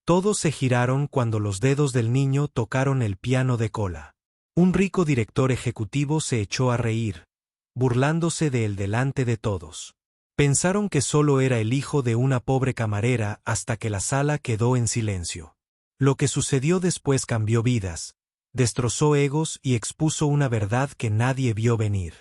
Todos se giraron cuando los dedos del niño tocaron el piano de cola. Un rico director ejecutivo se echó a reír, burlándose de él delante de todos. Pensaron que solo era el hijo de una pobre camarera hasta que la sala quedó en silencio. Lo que sucedió después cambió vidas, destrozó egos y expuso una verdad que nadie vio venir.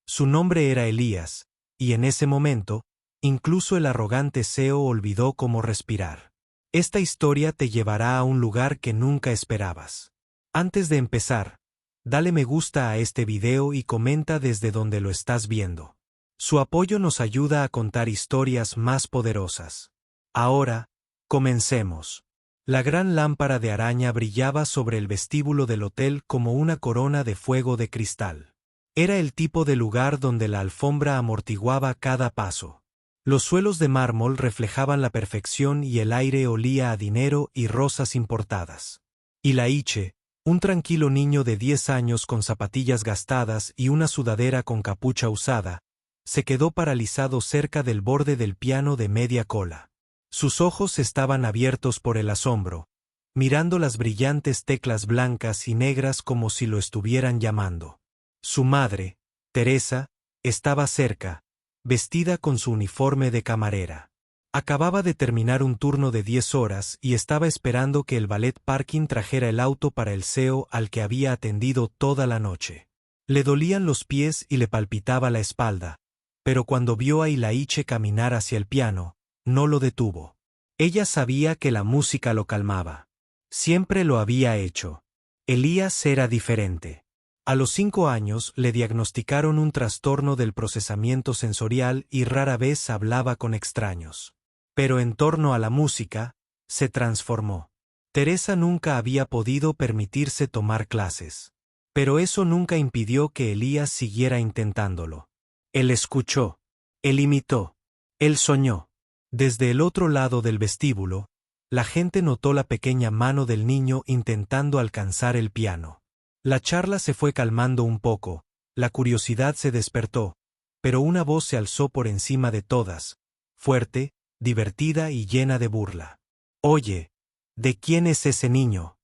Su nombre era Elías, y en ese momento, incluso el arrogante CEO olvidó cómo respirar. Esta historia te llevará a un lugar que nunca esperabas. Antes de empezar, dale me gusta a este video y comenta desde donde lo estás viendo. Su apoyo nos ayuda a contar historias más poderosas. Ahora, comencemos. La gran lámpara de araña brillaba sobre el vestíbulo del hotel como una corona de fuego de cristal. Era el tipo de lugar donde la alfombra amortiguaba cada paso. Los suelos de mármol reflejaban la perfección y el aire olía a dinero y rosas importadas. Y Laiche, un tranquilo niño de 10 años con zapatillas gastadas y una sudadera con capucha usada, se quedó paralizado cerca del borde del piano de media cola. Sus ojos estaban abiertos por el asombro, mirando las brillantes teclas blancas y negras como si lo estuvieran llamando. Su madre, Teresa, estaba cerca, vestida con su uniforme de camarera. Acababa de terminar un turno de 10 horas y estaba esperando que el ballet parking trajera el auto para el CEO al que había atendido toda la noche. Le dolían los pies y le palpitaba la espalda, pero cuando vio a Laiche caminar hacia el piano, no lo detuvo. Ella sabía que la música lo calmaba. Siempre lo había hecho. Elías era diferente. A los 5 años le diagnosticaron un trastorno del procesamiento sensorial y rara vez hablaba con extraños. Pero en torno a la música, se transformó. Teresa nunca había podido permitirse tomar clases. Pero eso nunca impidió que Elías siguiera intentándolo. Él escuchó. Él imitó. Él soñó. Desde el otro lado del vestíbulo, la gente notó la pequeña mano del niño intentando alcanzar el piano. La charla se fue calmando un poco, la curiosidad se despertó, pero una voz se alzó por encima de todas, fuerte, divertida y llena de burla. «Oye, ¿de quién es ese niño?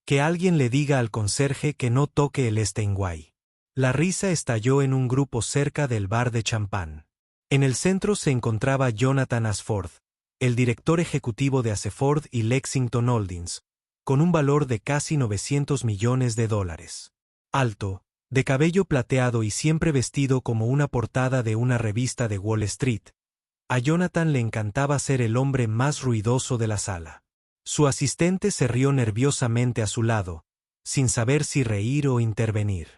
Que alguien le diga al conserje que no toque el Steinway». La risa estalló en un grupo cerca del bar de champán. En el centro se encontraba Jonathan Ashford, el director ejecutivo de Ashford y Lexington Holdings, con un valor de casi $900 millones. Alto, de cabello plateado y siempre vestido como una portada de una revista de Wall Street, a Jonathan le encantaba ser el hombre más ruidoso de la sala. Su asistente se rió nerviosamente a su lado, sin saber si reír o intervenir.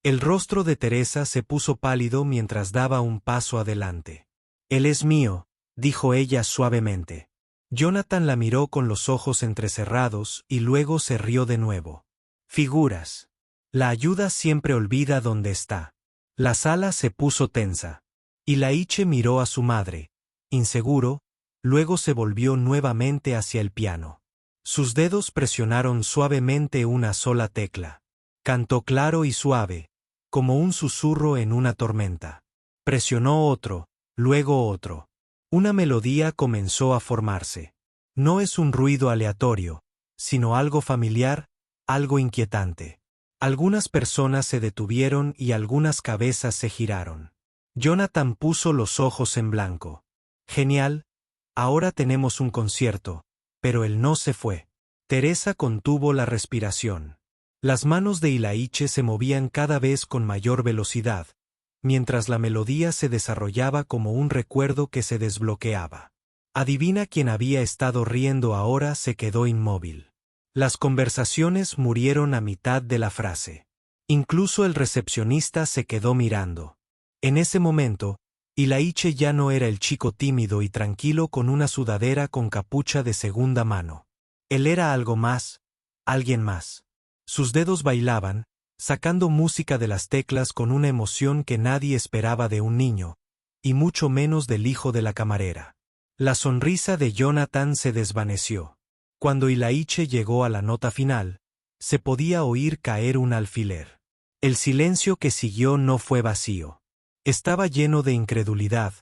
El rostro de Teresa se puso pálido mientras daba un paso adelante. «Él es mío», dijo ella suavemente. Jonathan la miró con los ojos entrecerrados y luego se rió de nuevo. «Figuras. La ayuda siempre olvida dónde está». La sala se puso tensa. Y Laiche miró a su madre, inseguro, luego se volvió nuevamente hacia el piano. Sus dedos presionaron suavemente una sola tecla. Cantó claro y suave, como un susurro en una tormenta. Presionó otro, luego otro. Una melodía comenzó a formarse. No es un ruido aleatorio, sino algo familiar, algo inquietante. Algunas personas se detuvieron y algunas cabezas se giraron. Jonathan puso los ojos en blanco. «Genial, ahora tenemos un concierto», pero él no se fue. Teresa contuvo la respiración. Las manos de Laiche se movían cada vez con mayor velocidad, mientras la melodía se desarrollaba como un recuerdo que se desbloqueaba. Adivina quién había estado riendo ahora se quedó inmóvil. Las conversaciones murieron a mitad de la frase. Incluso el recepcionista se quedó mirando. En ese momento, Laiche ya no era el chico tímido y tranquilo con una sudadera con capucha de segunda mano. Él era algo más, alguien más. Sus dedos bailaban, sacando música de las teclas con una emoción que nadie esperaba de un niño, y mucho menos del hijo de la camarera. La sonrisa de Jonathan se desvaneció. Cuando Laiche llegó a la nota final, se podía oír caer un alfiler. El silencio que siguió no fue vacío. Estaba lleno de incredulidad,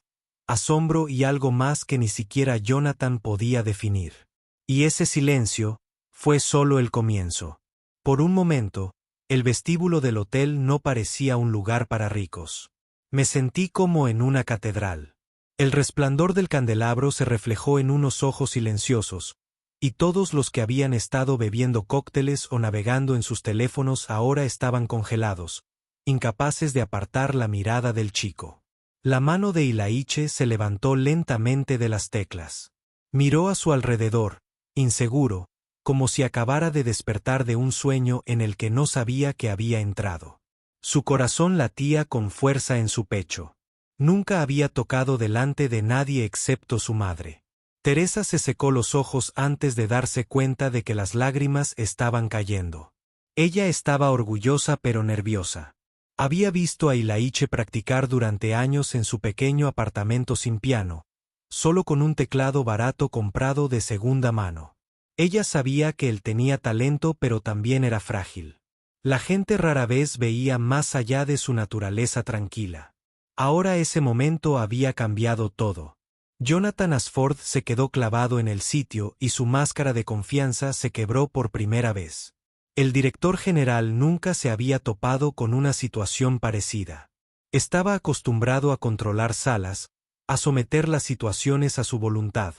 asombro y algo más que ni siquiera Jonathan podía definir. Y ese silencio fue solo el comienzo. Por un momento, el vestíbulo del hotel no parecía un lugar para ricos. Me sentí como en una catedral. El resplandor del candelabro se reflejó en unos ojos silenciosos, y todos los que habían estado bebiendo cócteles o navegando en sus teléfonos ahora estaban congelados, incapaces de apartar la mirada del chico. La mano de Ilaiche se levantó lentamente de las teclas. Miró a su alrededor, inseguro, como si acabara de despertar de un sueño en el que no sabía que había entrado. Su corazón latía con fuerza en su pecho. Nunca había tocado delante de nadie excepto su madre. Teresa se secó los ojos antes de darse cuenta de que las lágrimas estaban cayendo. Ella estaba orgullosa pero nerviosa. Había visto a Ilaiche practicar durante años en su pequeño apartamento sin piano, solo con un teclado barato comprado de segunda mano. Ella sabía que él tenía talento pero también era frágil. La gente rara vez veía más allá de su naturaleza tranquila. Ahora ese momento había cambiado todo. Jonathan Ashford se quedó clavado en el sitio y su máscara de confianza se quebró por primera vez. El director general nunca se había topado con una situación parecida. Estaba acostumbrado a controlar salas, a someter las situaciones a su voluntad,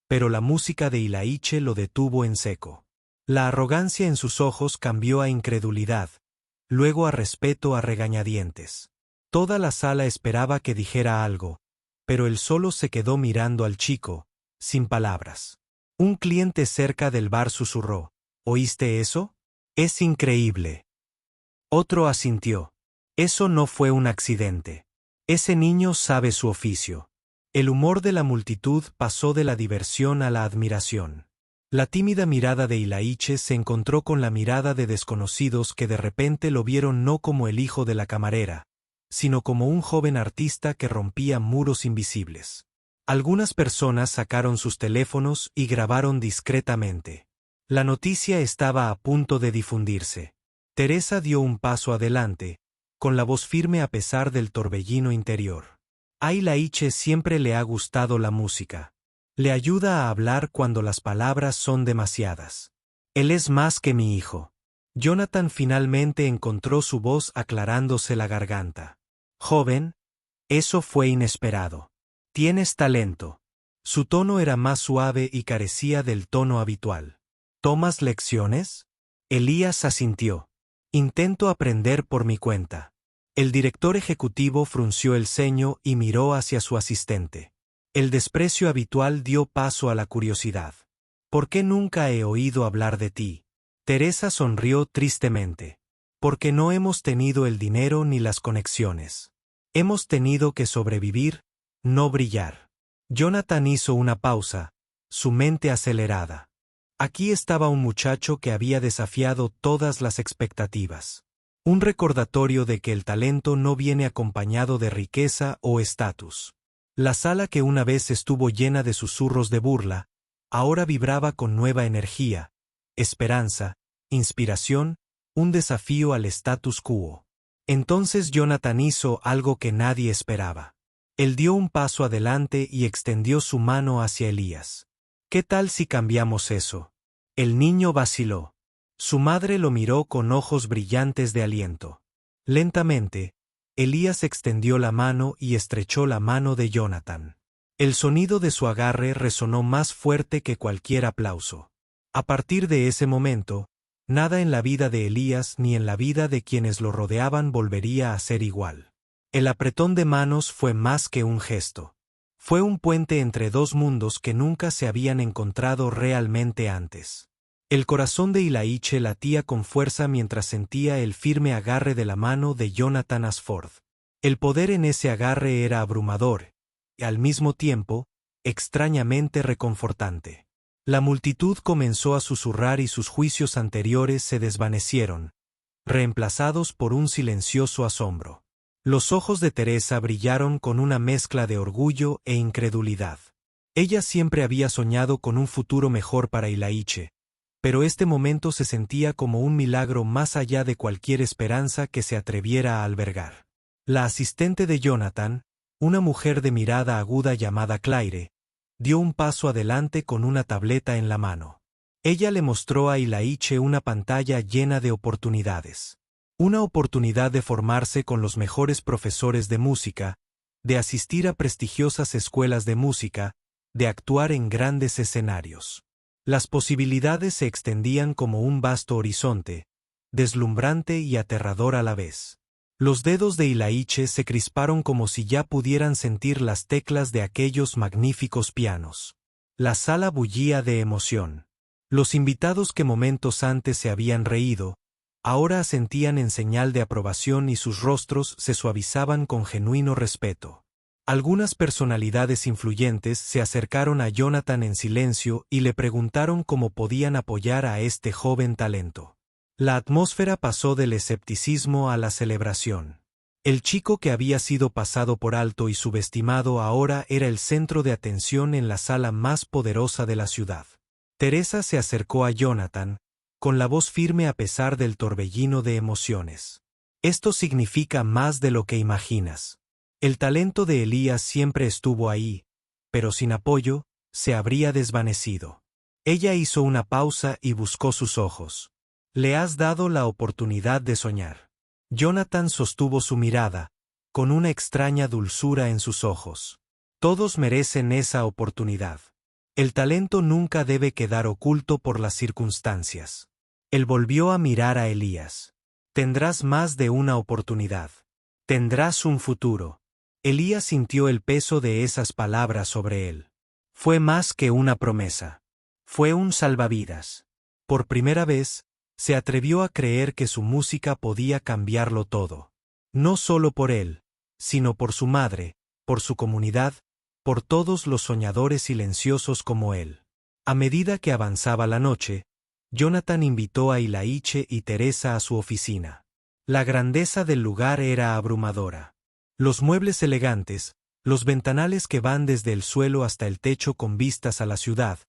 pero la música de Ilaiche lo detuvo en seco. La arrogancia en sus ojos cambió a incredulidad, luego a respeto a regañadientes. Toda la sala esperaba que dijera algo, pero él solo se quedó mirando al chico, sin palabras. Un cliente cerca del bar susurró: ¿Oíste eso? Es increíble. Otro asintió. Eso no fue un accidente. Ese niño sabe su oficio. El humor de la multitud pasó de la diversión a la admiración. La tímida mirada de Ilaiche se encontró con la mirada de desconocidos que de repente lo vieron no como el hijo de la camarera, sino como un joven artista que rompía muros invisibles. Algunas personas sacaron sus teléfonos y grabaron discretamente. La noticia estaba a punto de difundirse. Teresa dio un paso adelante, con la voz firme a pesar del torbellino interior. A Ilaiche siempre le ha gustado la música. Le ayuda a hablar cuando las palabras son demasiadas. Él es más que mi hijo. Jonathan finalmente encontró su voz aclarándose la garganta. Joven, eso fue inesperado. Tienes talento. Su tono era más suave y carecía del tono habitual. ¿Tomas lecciones? Elías asintió. Intento aprender por mi cuenta. El director ejecutivo frunció el ceño y miró hacia su asistente. El desprecio habitual dio paso a la curiosidad. ¿Por qué nunca he oído hablar de ti? Teresa sonrió tristemente. Porque no hemos tenido el dinero ni las conexiones. Hemos tenido que sobrevivir, no brillar. Jonathan hizo una pausa, su mente acelerada. Aquí estaba un muchacho que había desafiado todas las expectativas. Un recordatorio de que el talento no viene acompañado de riqueza o estatus. La sala que una vez estuvo llena de susurros de burla, ahora vibraba con nueva energía, esperanza, inspiración, un desafío al status quo. Entonces Jonathan hizo algo que nadie esperaba. Él dio un paso adelante y extendió su mano hacia Elías. ¿Qué tal si cambiamos eso? El niño vaciló. Su madre lo miró con ojos brillantes de aliento. Lentamente, Elías extendió la mano y estrechó la mano de Jonathan. El sonido de su agarre resonó más fuerte que cualquier aplauso. A partir de ese momento, nada en la vida de Elías ni en la vida de quienes lo rodeaban volvería a ser igual. El apretón de manos fue más que un gesto. Fue un puente entre dos mundos que nunca se habían encontrado realmente antes. El corazón de Ilaiche latía con fuerza mientras sentía el firme agarre de la mano de Jonathan Ashford. El poder en ese agarre era abrumador, y al mismo tiempo, extrañamente reconfortante. La multitud comenzó a susurrar y sus juicios anteriores se desvanecieron, reemplazados por un silencioso asombro. Los ojos de Teresa brillaron con una mezcla de orgullo e incredulidad. Ella siempre había soñado con un futuro mejor para Ilaiche, pero este momento se sentía como un milagro más allá de cualquier esperanza que se atreviera a albergar. La asistente de Jonathan, una mujer de mirada aguda llamada Claire, dio un paso adelante con una tableta en la mano. Ella le mostró a Ilaiche una pantalla llena de oportunidades. Una oportunidad de formarse con los mejores profesores de música, de asistir a prestigiosas escuelas de música, de actuar en grandes escenarios. Las posibilidades se extendían como un vasto horizonte, deslumbrante y aterrador a la vez. Los dedos de Ilaiche se crisparon como si ya pudieran sentir las teclas de aquellos magníficos pianos. La sala bullía de emoción. Los invitados que momentos antes se habían reído, ahora asentían en señal de aprobación y sus rostros se suavizaban con genuino respeto. Algunas personalidades influyentes se acercaron a Jonathan en silencio y le preguntaron cómo podían apoyar a este joven talento. La atmósfera pasó del escepticismo a la celebración. El chico que había sido pasado por alto y subestimado ahora era el centro de atención en la sala más poderosa de la ciudad. Teresa se acercó a Jonathan, con la voz firme a pesar del torbellino de emociones. Esto significa más de lo que imaginas. El talento de Elías siempre estuvo ahí, pero sin apoyo, se habría desvanecido. Ella hizo una pausa y buscó sus ojos. Le has dado la oportunidad de soñar. Jonathan sostuvo su mirada, con una extraña dulzura en sus ojos. Todos merecen esa oportunidad. El talento nunca debe quedar oculto por las circunstancias. Él volvió a mirar a Elías. Tendrás más de una oportunidad. Tendrás un futuro. Elías sintió el peso de esas palabras sobre él. Fue más que una promesa. Fue un salvavidas. Por primera vez, se atrevió a creer que su música podía cambiarlo todo. No solo por él, sino por su madre, por su comunidad, por todos los soñadores silenciosos como él. A medida que avanzaba la noche, Jonathan invitó a Ilaiche y Teresa a su oficina. La grandeza del lugar era abrumadora. Los muebles elegantes, los ventanales que van desde el suelo hasta el techo con vistas a la ciudad,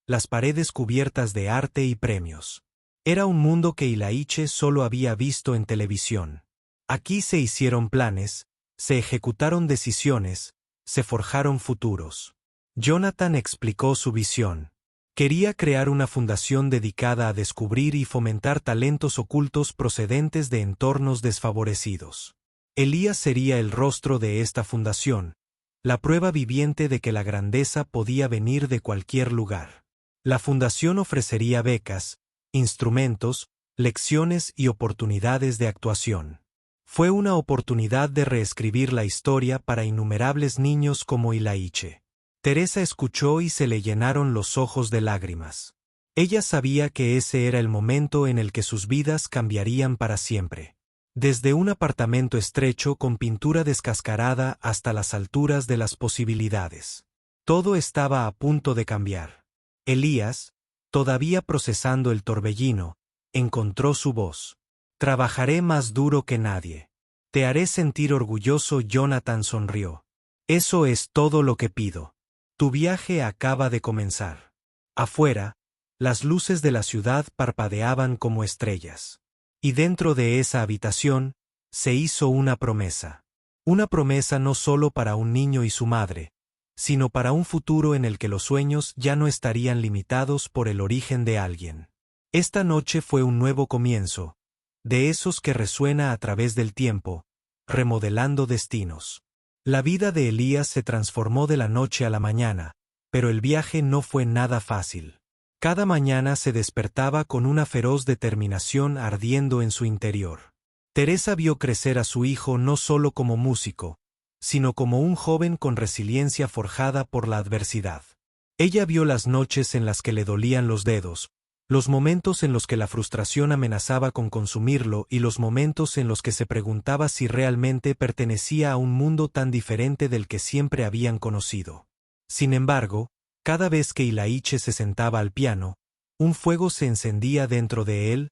las paredes cubiertas de arte y premios. Era un mundo que Ilaiche solo había visto en televisión. Aquí se hicieron planes, se ejecutaron decisiones, se forjaron futuros. Jonathan explicó su visión. Quería crear una fundación dedicada a descubrir y fomentar talentos ocultos procedentes de entornos desfavorecidos. Elías sería el rostro de esta fundación, la prueba viviente de que la grandeza podía venir de cualquier lugar. La fundación ofrecería becas, instrumentos, lecciones y oportunidades de actuación. Fue una oportunidad de reescribir la historia para innumerables niños como Ilaiche. Teresa escuchó y se le llenaron los ojos de lágrimas. Ella sabía que ese era el momento en el que sus vidas cambiarían para siempre. Desde un apartamento estrecho con pintura descascarada hasta las alturas de las posibilidades. Todo estaba a punto de cambiar. Elías, todavía procesando el torbellino, encontró su voz. Trabajaré más duro que nadie. Te haré sentir orgulloso. Jonathan sonrió. Eso es todo lo que pido. Tu viaje acaba de comenzar. Afuera, las luces de la ciudad parpadeaban como estrellas. Y dentro de esa habitación, se hizo una promesa. Una promesa no solo para un niño y su madre, sino para un futuro en el que los sueños ya no estarían limitados por el origen de alguien. Esta noche fue un nuevo comienzo, de esos que resuena a través del tiempo, remodelando destinos. La vida de Elías se transformó de la noche a la mañana, pero el viaje no fue nada fácil. Cada mañana se despertaba con una feroz determinación ardiendo en su interior. Teresa vio crecer a su hijo no solo como músico, sino como un joven con resiliencia forjada por la adversidad. Ella vio las noches en las que le dolían los dedos, los momentos en los que la frustración amenazaba con consumirlo y los momentos en los que se preguntaba si realmente pertenecía a un mundo tan diferente del que siempre habían conocido. Sin embargo, cada vez que Ilaiche se sentaba al piano, un fuego se encendía dentro de él,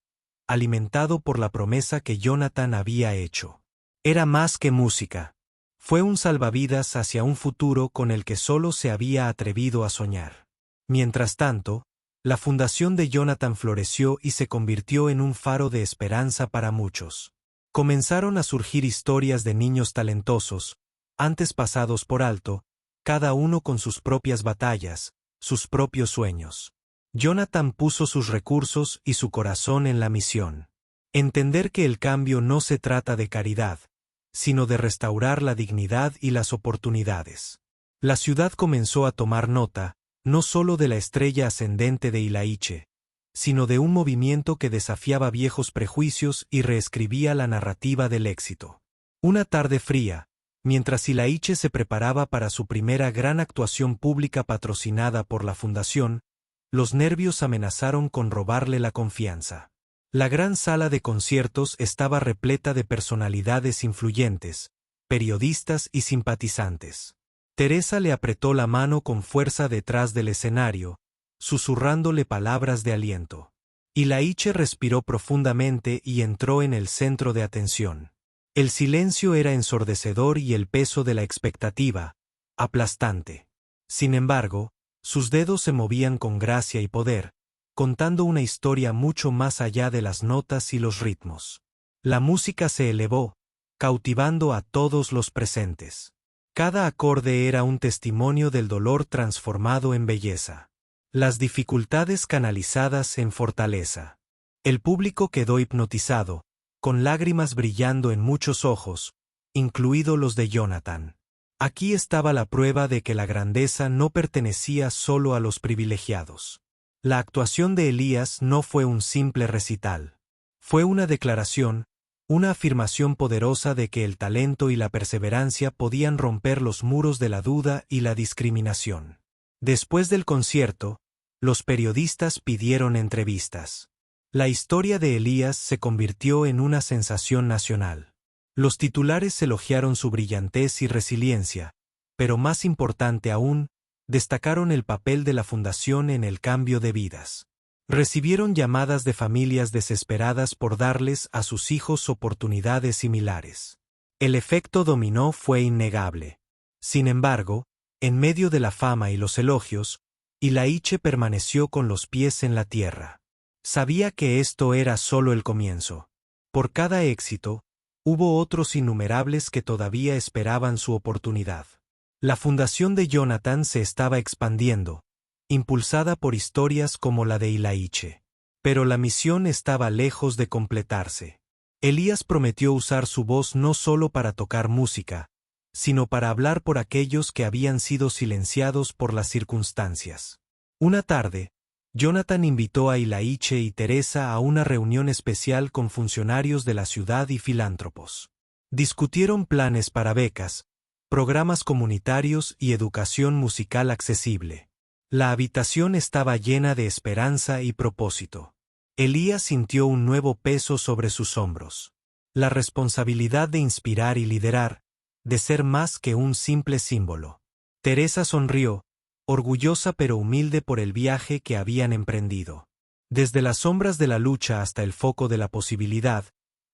alimentado por la promesa que Jonathan había hecho. Era más que música. Fue un salvavidas hacia un futuro con el que solo se había atrevido a soñar. Mientras tanto, la fundación de Jonathan floreció y se convirtió en un faro de esperanza para muchos. Comenzaron a surgir historias de niños talentosos, antes pasados por alto, cada uno con sus propias batallas, sus propios sueños. Jonathan puso sus recursos y su corazón en la misión. Entender que el cambio no se trata de caridad, sino de restaurar la dignidad y las oportunidades. La ciudad comenzó a tomar nota, no solo de la estrella ascendente de Ilaiche, sino de un movimiento que desafiaba viejos prejuicios y reescribía la narrativa del éxito. Una tarde fría, mientras Ilaiche se preparaba para su primera gran actuación pública patrocinada por la fundación, los nervios amenazaron con robarle la confianza. La gran sala de conciertos estaba repleta de personalidades influyentes, periodistas y simpatizantes. Teresa le apretó la mano con fuerza detrás del escenario, susurrándole palabras de aliento. Ilaiche respiró profundamente y entró en el centro de atención. El silencio era ensordecedor y el peso de la expectativa, aplastante. Sin embargo, sus dedos se movían con gracia y poder, contando una historia mucho más allá de las notas y los ritmos. La música se elevó, cautivando a todos los presentes. Cada acorde era un testimonio del dolor transformado en belleza. Las dificultades canalizadas en fortaleza. El público quedó hipnotizado, con lágrimas brillando en muchos ojos, incluidos los de Jonathan. Aquí estaba la prueba de que la grandeza no pertenecía solo a los privilegiados. La actuación de Elías no fue un simple recital. Fue una declaración, una afirmación poderosa de que el talento y la perseverancia podían romper los muros de la duda y la discriminación. Después del concierto, los periodistas pidieron entrevistas. La historia de Elías se convirtió en una sensación nacional. Los titulares elogiaron su brillantez y resiliencia, pero más importante aún, destacaron el papel de la fundación en el cambio de vidas. Recibieron llamadas de familias desesperadas por darles a sus hijos oportunidades similares. El efecto dominó fue innegable. Sin embargo, en medio de la fama y los elogios, Ilaiche permaneció con los pies en la tierra. Sabía que esto era solo el comienzo. Por cada éxito, hubo otros innumerables que todavía esperaban su oportunidad. La fundación de Jonathan se estaba expandiendo, impulsada por historias como la de Ilaiche. Pero la misión estaba lejos de completarse. Elías prometió usar su voz no solo para tocar música, sino para hablar por aquellos que habían sido silenciados por las circunstancias. Una tarde, Jonathan invitó a Ilaiche y Teresa a una reunión especial con funcionarios de la ciudad y filántropos. Discutieron planes para becas, programas comunitarios y educación musical accesible. La habitación estaba llena de esperanza y propósito. Elías sintió un nuevo peso sobre sus hombros. La responsabilidad de inspirar y liderar, de ser más que un simple símbolo. Teresa sonrió, orgullosa pero humilde por el viaje que habían emprendido. Desde las sombras de la lucha hasta el foco de la posibilidad,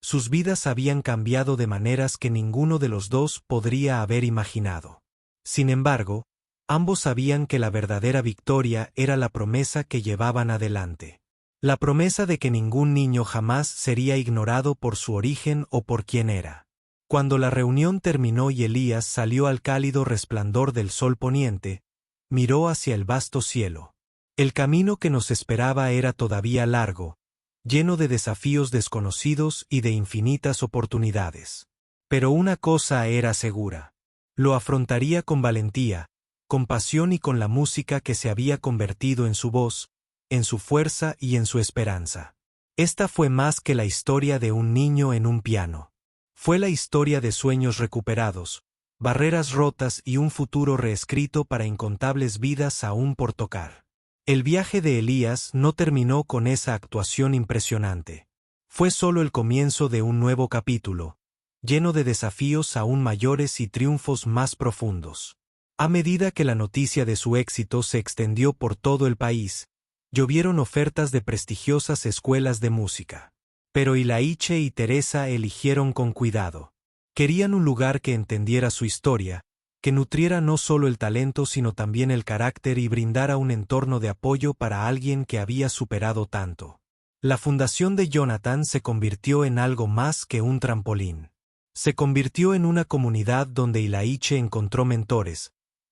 sus vidas habían cambiado de maneras que ninguno de los dos podría haber imaginado. Sin embargo, ambos sabían que la verdadera victoria era la promesa que llevaban adelante. La promesa de que ningún niño jamás sería ignorado por su origen o por quién era. Cuando la reunión terminó y Elías salió al cálido resplandor del sol poniente, miró hacia el vasto cielo. El camino que nos esperaba era todavía largo, lleno de desafíos desconocidos y de infinitas oportunidades. Pero una cosa era segura. Lo afrontaría con valentía, con pasión y con la música que se había convertido en su voz, en su fuerza y en su esperanza. Esta fue más que la historia de un niño en un piano. Fue la historia de sueños recuperados, barreras rotas y un futuro reescrito para incontables vidas aún por tocar. El viaje de Elías no terminó con esa actuación impresionante. Fue solo el comienzo de un nuevo capítulo, lleno de desafíos aún mayores y triunfos más profundos. A medida que la noticia de su éxito se extendió por todo el país, llovieron ofertas de prestigiosas escuelas de música. Pero Ilaiche y Teresa eligieron con cuidado. Querían un lugar que entendiera su historia, que nutriera no solo el talento sino también el carácter y brindara un entorno de apoyo para alguien que había superado tanto. La fundación de Jonathan se convirtió en algo más que un trampolín. Se convirtió en una comunidad donde Ilaiche encontró mentores,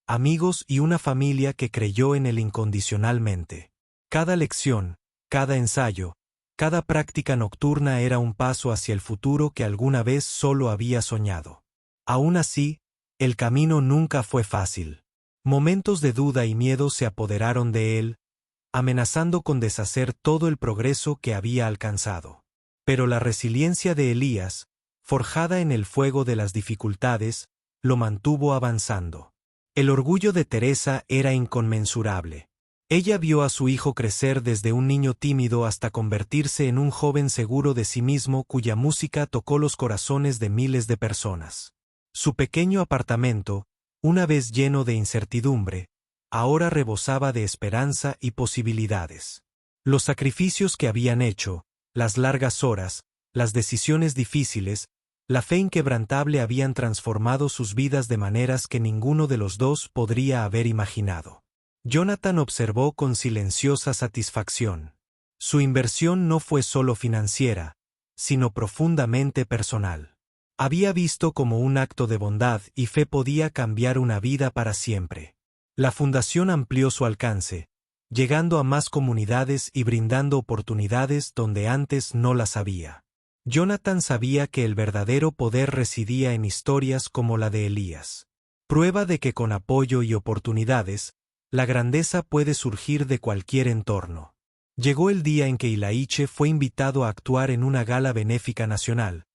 amigos y una familia que creyó en él incondicionalmente. Cada lección, cada ensayo, cada práctica nocturna era un paso hacia el futuro que alguna vez solo había soñado. Aún así, el camino nunca fue fácil. Momentos de duda y miedo se apoderaron de él, amenazando con deshacer todo el progreso que había alcanzado. Pero la resiliencia de Elías, forjada en el fuego de las dificultades, lo mantuvo avanzando. El orgullo de Teresa era inconmensurable. Ella vio a su hijo crecer desde un niño tímido hasta convertirse en un joven seguro de sí mismo cuya música tocó los corazones de miles de personas. Su pequeño apartamento, una vez lleno de incertidumbre, ahora rebosaba de esperanza y posibilidades. Los sacrificios que habían hecho, las largas horas, las decisiones difíciles, la fe inquebrantable habían transformado sus vidas de maneras que ninguno de los dos podría haber imaginado. Jonathan observó con silenciosa satisfacción. Su inversión no fue solo financiera, sino profundamente personal. Había visto cómo un acto de bondad y fe podía cambiar una vida para siempre. La fundación amplió su alcance, llegando a más comunidades y brindando oportunidades donde antes no las había. Jonathan sabía que el verdadero poder residía en historias como la de Elías. Prueba de que con apoyo y oportunidades, la grandeza puede surgir de cualquier entorno. Llegó el día en que Ilaiche fue invitado a actuar en una gala benéfica nacional,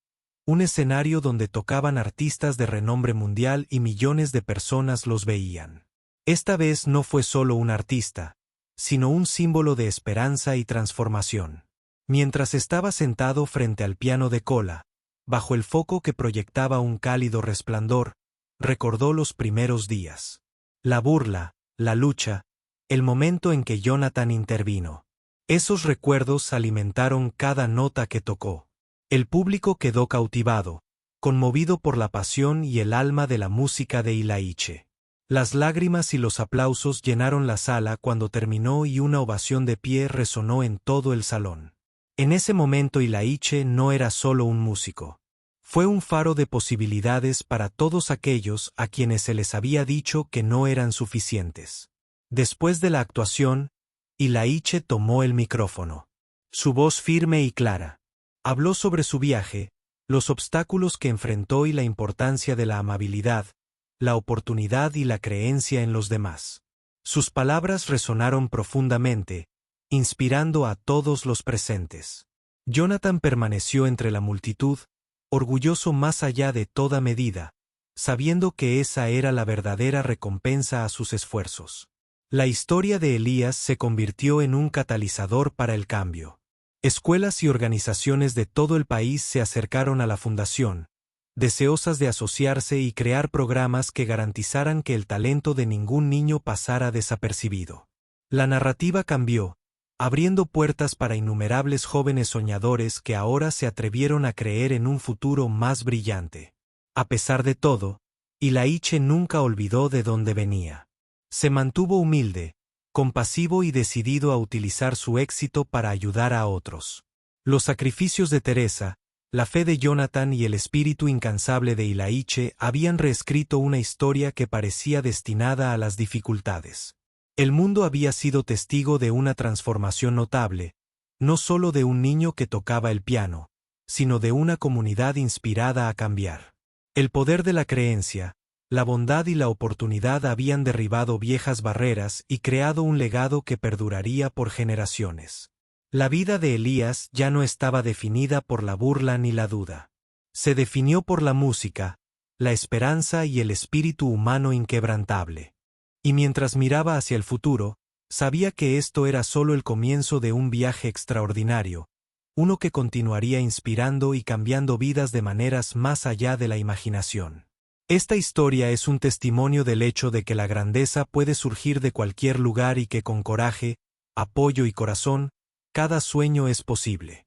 un escenario donde tocaban artistas de renombre mundial y millones de personas los veían. Esta vez no fue solo un artista, sino un símbolo de esperanza y transformación. Mientras estaba sentado frente al piano de cola, bajo el foco que proyectaba un cálido resplandor, recordó los primeros días. La burla, la lucha, el momento en que Jonathan intervino. Esos recuerdos alimentaron cada nota que tocó. El público quedó cautivado, conmovido por la pasión y el alma de la música de Ilaiche. Las lágrimas y los aplausos llenaron la sala cuando terminó y una ovación de pie resonó en todo el salón. En ese momento Ilaiche no era solo un músico. Fue un faro de posibilidades para todos aquellos a quienes se les había dicho que no eran suficientes. Después de la actuación, Ilaiche tomó el micrófono. Su voz firme y clara. Habló sobre su viaje, los obstáculos que enfrentó y la importancia de la amabilidad, la oportunidad y la creencia en los demás. Sus palabras resonaron profundamente, inspirando a todos los presentes. Jonathan permaneció entre la multitud, orgulloso más allá de toda medida, sabiendo que esa era la verdadera recompensa a sus esfuerzos. La historia de Elías se convirtió en un catalizador para el cambio. Escuelas y organizaciones de todo el país se acercaron a la fundación, deseosas de asociarse y crear programas que garantizaran que el talento de ningún niño pasara desapercibido. La narrativa cambió, abriendo puertas para innumerables jóvenes soñadores que ahora se atrevieron a creer en un futuro más brillante. A pesar de todo, Ilaiche nunca olvidó de dónde venía. Se mantuvo humilde, compasivo y decidido a utilizar su éxito para ayudar a otros. Los sacrificios de Teresa, la fe de Jonathan y el espíritu incansable de Ilaiche habían reescrito una historia que parecía destinada a las dificultades. El mundo había sido testigo de una transformación notable, no solo de un niño que tocaba el piano, sino de una comunidad inspirada a cambiar. El poder de la creencia, la bondad y la oportunidad habían derribado viejas barreras y creado un legado que perduraría por generaciones. La vida de Elías ya no estaba definida por la burla ni la duda. Se definió por la música, la esperanza y el espíritu humano inquebrantable. Y mientras miraba hacia el futuro, sabía que esto era solo el comienzo de un viaje extraordinario, uno que continuaría inspirando y cambiando vidas de maneras más allá de la imaginación. Esta historia es un testimonio del hecho de que la grandeza puede surgir de cualquier lugar y que con coraje, apoyo y corazón, cada sueño es posible.